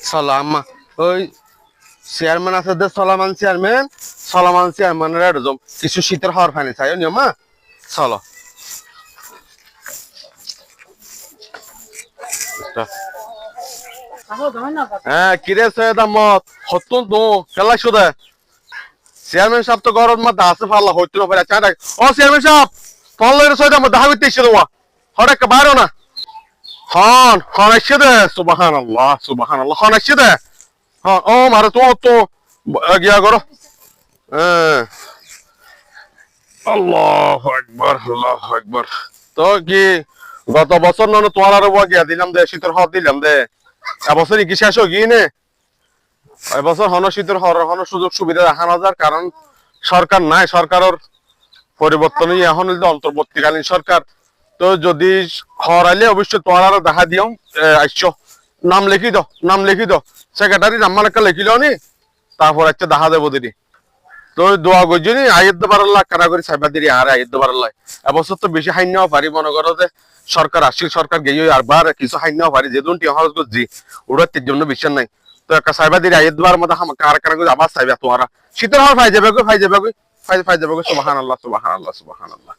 সালামা ওই চেয়ারম্যান আছে দে সলামান চেয়ারম্যানের একদম কিছু শীতের হওয়ার ফাইনে চাই মা চলো হ্যাঁ কিরে সৈয়দ আহমদ হতুন তো খেলা শুধু চেয়ারম্যান সাহেব তো গরম মধ্যে আছে ফাল্লা হইতে না পারে চাই ও চেয়ারম্যান সাহেব ফল সৈয়দ আহমদ দেখা করতে এসে দেওয়া হঠাৎ বাইরো না হন হন এসে দে সুবাহান আল্লাহ হন এসে দে হন ও মারে তো গিয়া করো হ্যাঁ আল্লাহু আকবার তো কি গত বছর নন তোমার আরো গিয়া দিলাম দে শীতের হর দিলাম দে এবছর কি শেষ হোক নে এবছর হন শীতের হর হন সুযোগ সুবিধা দেখানো যার কারণ সরকার নাই সরকারের পরিবর্তন এখন অন্তর্বর্তীকালীন সরকার তো যদি হর আইলে অবশ্যই তোমার আরো দেখা দিও আসছো নাম লিখি দাও সেক্রেটারি নাম্বার একটা লিখিল নি তারপর একটা দেখা দেবো দিদি তো দোয়া করছি নি আইয়দ বারাল্লাহ কারা করে সাইবা দিদি আর আইয়দ বারাল্লাহ এবছর তো বেশি হাইন নেওয়া পারি মনে করো যে সরকার আসছিল সরকার গিয়ে আর বার কিছু হাইন নেওয়া পারি যেদিন টি হরজ করছি ওরা তিন জন্য বিশ্বাস নাই তো একটা সাইবা দিদি আইয়দ বার মধ্যে কারা কারা করে আবার সাইবা তোমারা শীতের হওয়ার ফাই যাবে গো সুবহানাল্লাহ সুবহানাল্লাহ সুবহানাল্লাহ